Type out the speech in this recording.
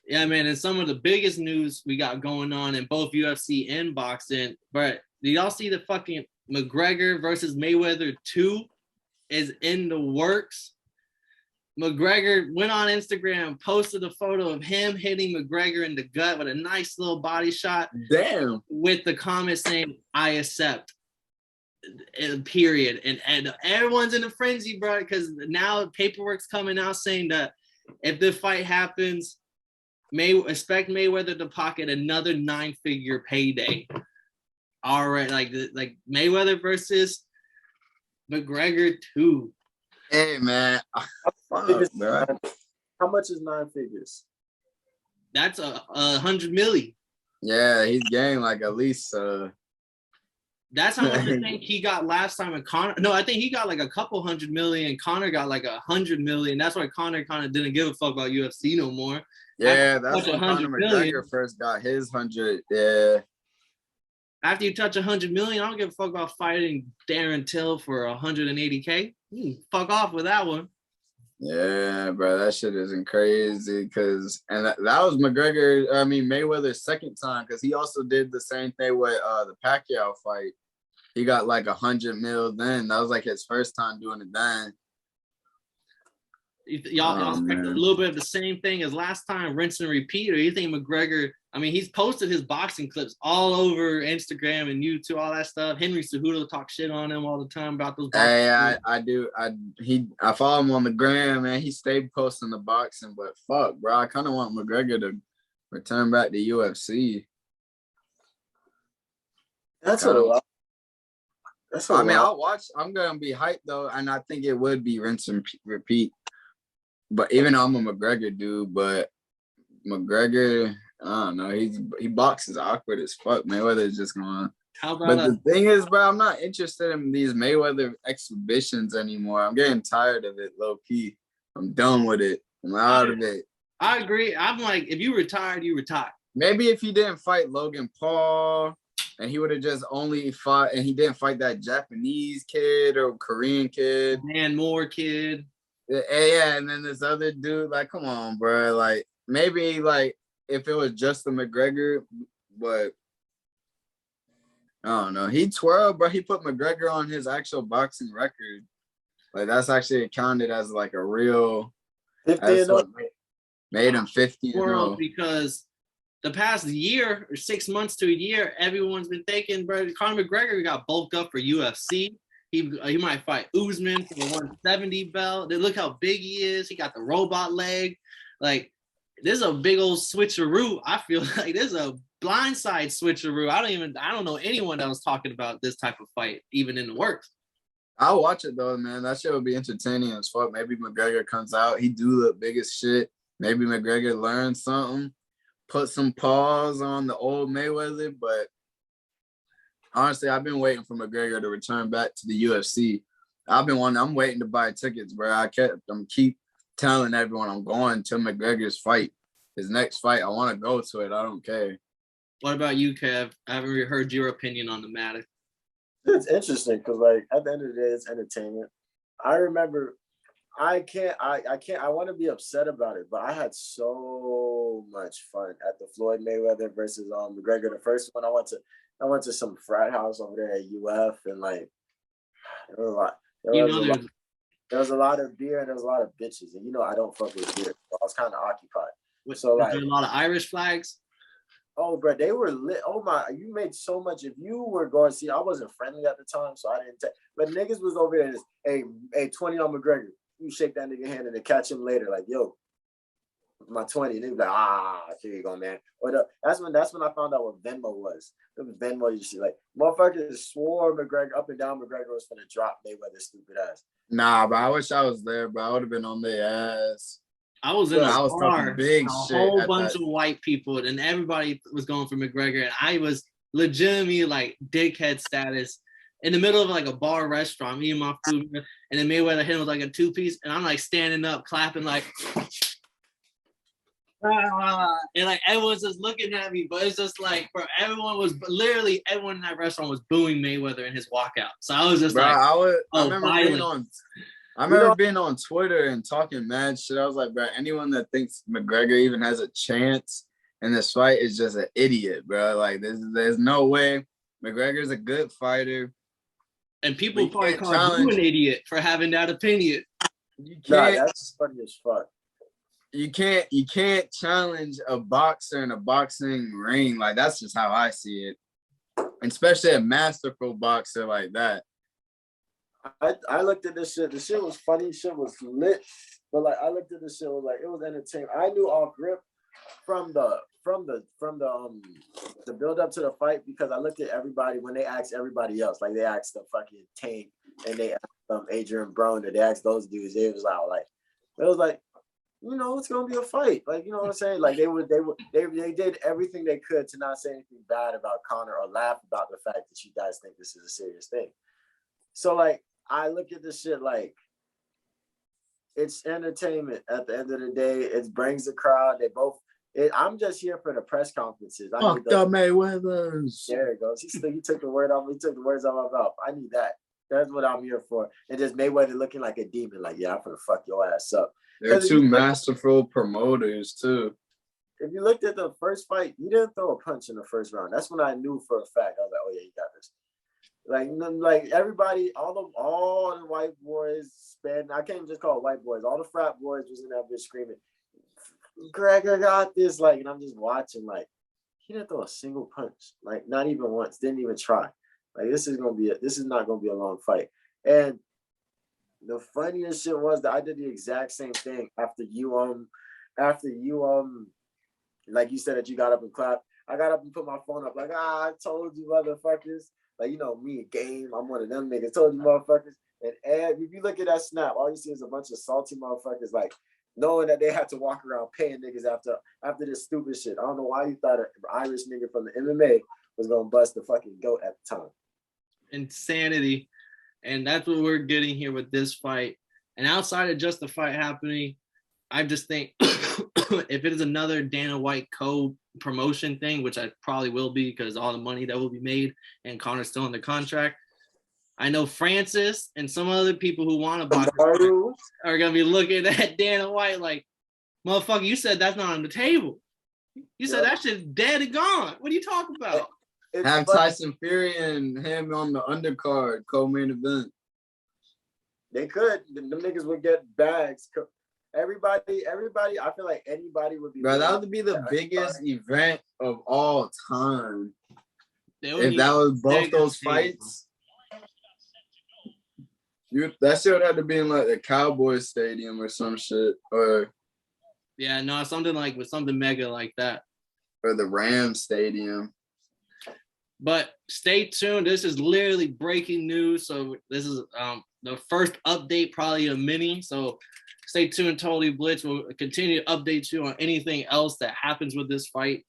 Yeah, man, and some of the biggest news we got going on in both UFC and boxing. But do y'all see the fucking McGregor versus Mayweather 2 is in the works? McGregor went on Instagram, posted a photo of him hitting McGregor in the gut with a nice little body shot. Damn. With the comment saying, I accept, period. And everyone's in a frenzy, bro, because now paperwork's coming out saying that if the fight happens, expect Mayweather to pocket another 9-figure payday. All right, like Mayweather versus McGregor 2. Hey, man. Fuck, bro. How much is 9 figures? That's 100 million. Yeah, he's getting like at least. That's how much I think he got last time. And Conor, no, I think he got like a couple 100 million. Conor got like 100 million. That's why Conor kind of didn't give a fuck about UFC no more. Yeah, that's when Conor McGregor first got his 100. Yeah. After you touch 100 million, I don't give a fuck about fighting Darren Till for 180K. Fuck off with that one. Yeah, bro, that shit isn't crazy. And that was Mayweather's second time, because he also did the same thing with the Pacquiao fight. He got like 100 mil then. That was like his first time doing it then. Y'all expect a little bit of the same thing as last time, rinse and repeat, or you think McGregor? I mean, he's posted his boxing clips all over Instagram and YouTube, all that stuff. Henry Cejudo talks shit on him all the time about those boxing. Hey, I do. I follow him on the gram, man. He stayed posting the boxing, but fuck, bro, I kind of want McGregor to return back to UFC. That's a lot. I'll watch. I'm gonna be hyped though, and I think it would be rinse and repeat. But even though I'm a McGregor dude, but McGregor, I don't know. He boxes awkward as fuck. Mayweather's just going. But the thing is, bro, I'm not interested in these Mayweather exhibitions anymore. I'm getting tired of it, low key. I'm done with it. I'm out of it. I agree. I'm like, if you retired, you retire. Maybe if he didn't fight Logan Paul, and he would have just only fought, and he didn't fight that Japanese kid or Korean kid, Dan Moore kid. Yeah, and then this other dude, like, come on, bro. Like, maybe, like, if it was just the McGregor, but I don't know. He twirled, bro. He put McGregor on his actual boxing record. Like, that's actually counted as, like, a real... 50 made him 50 world, because the past year or 6 months to a year, everyone's been thinking, bro, Conor McGregor got bulked up for UFC. He might fight Usman for the 170 belt. Look how big he is. He got the robot leg. Like, there's a big old switcheroo. I feel like there's a blindside switcheroo. I don't know anyone that was talking about this type of fight, even in the works. I'll watch it though, man. That shit would be entertaining as fuck. Maybe McGregor comes out. He do look big as shit. Maybe McGregor learns something. Put some pause on the old Mayweather, but honestly, I've been waiting for McGregor to return back to the UFC. I'm waiting to buy tickets, bro. I'm keep telling everyone I'm going to McGregor's fight. His next fight, I want to go to it. I don't care. What about you, Kev? I haven't really heard your opinion on the matter. It's interesting because, like, at the end of the day, it's entertainment. I remember, I want to be upset about it, but I had so much fun at the Floyd Mayweather versus McGregor. The first one, I went to some frat house over there at UF, and like, there was a lot of beer and there was a lot of bitches, and I don't fuck with beer, so I was kind of occupied. So like, a lot of Irish flags. Oh, bro, they were lit. Oh my, you made so much. If you were going to see, I wasn't friendly at the time, so I didn't take. But niggas was over there. Hey, 20 on McGregor. You shake that nigga hand and then catch him later. Like, yo, my 20. They be like, here you go, man. But that's when I found out what Venmo was. It was Venmo. You see, like, motherfuckers swore McGregor up and down. McGregor was gonna drop Mayweather's stupid ass. Nah, but I wish I was there, bro. I would have been on their ass. I was in a bar, big a whole bunch of white people, and everybody was going for McGregor, and I was legitimately like dickhead status in the middle of like a bar restaurant, me and my food, and then Mayweather hit him with like a 2-piece, and I'm like standing up, clapping like, and like everyone's just looking at me, but it's just like, bro, everyone in that restaurant was booing Mayweather in his walkout. So I was just, bro, I remember I remember being on Twitter and talking mad shit. I was like, bro, anyone that thinks McGregor even has a chance in this fight is just an idiot, bro. Like, there's no way. McGregor's a good fighter. And people probably call challenge you an idiot for having that opinion. You can't. Nah, that's funny as fuck. You can't challenge a boxer in a boxing ring. Like, that's just how I see it. And especially a masterful boxer like that. I looked at this shit. The shit was funny. Shit was lit. But like I looked at this shit, it was entertaining. I knew off rip from the build up to the fight because I looked at everybody when they asked everybody else. Like they asked the fucking Tank and they asked Adrian Broner. They asked those dudes. It was like, you know, it's gonna be a fight. Like, you know what I'm saying? Like they did everything they could to not say anything bad about Conor or laugh about the fact that you guys think this is a serious thing. So like I look at this shit like it's entertainment at the end of the day. It brings the crowd. I'm just here for the press conferences. Fuck the Mayweathers. There it goes. He took the word off. He took the words out of my mouth. I need that. That's what I'm here for. And just Mayweather looking like a demon. Like, yeah, I'm gonna fuck your ass up. They're two masterful promoters too. If you looked at the first fight, you didn't throw a punch in the first round. That's when I knew for a fact. I was like, oh yeah, you got this. Like everybody, all the white boys, I can't just call it white boys. All the frat boys was in that bitch screaming, Gregor got this. Like, and I'm just watching. Like, he didn't throw a single punch. Like, not even once. Didn't even try. Like, this is not gonna be a long fight. And the funniest shit was that I did the exact same thing after you like you said that you got up and clapped. I got up and put my phone up like, I told you motherfuckers. Like, you know, me, game, I'm one of them niggas. Told you motherfuckers. And if you look at that snap, all you see is a bunch of salty motherfuckers, like, knowing that they had to walk around paying niggas after this stupid shit. I don't know why you thought an Irish nigga from the MMA was going to bust the fucking goat at the time. Insanity. And that's what we're getting here with this fight. And outside of just the fight happening, I just think if it is another Dana White co-promotion thing, which I probably will be because all the money that will be made and Conor's still under contract, I know Francis and some other people who want to box are going to be looking at Dana White like, motherfucker, you said that's not on the table. You said that shit's dead and gone. What are you talking about? Have Tyson Fury and him on the undercard, co-main event. They could. Them niggas would get bags. Everybody, I feel like anybody would be. Bro, that would be the biggest event of all time. If that was both those fights. That shit would have to be in like the Cowboys Stadium or some shit. Or yeah, no, something like with something mega like that. Or the Rams Stadium. But stay tuned. This is literally breaking news. So this is the first update, probably a mini. So stay tuned. Totally Blitz will continue to update you on anything else that happens with this fight.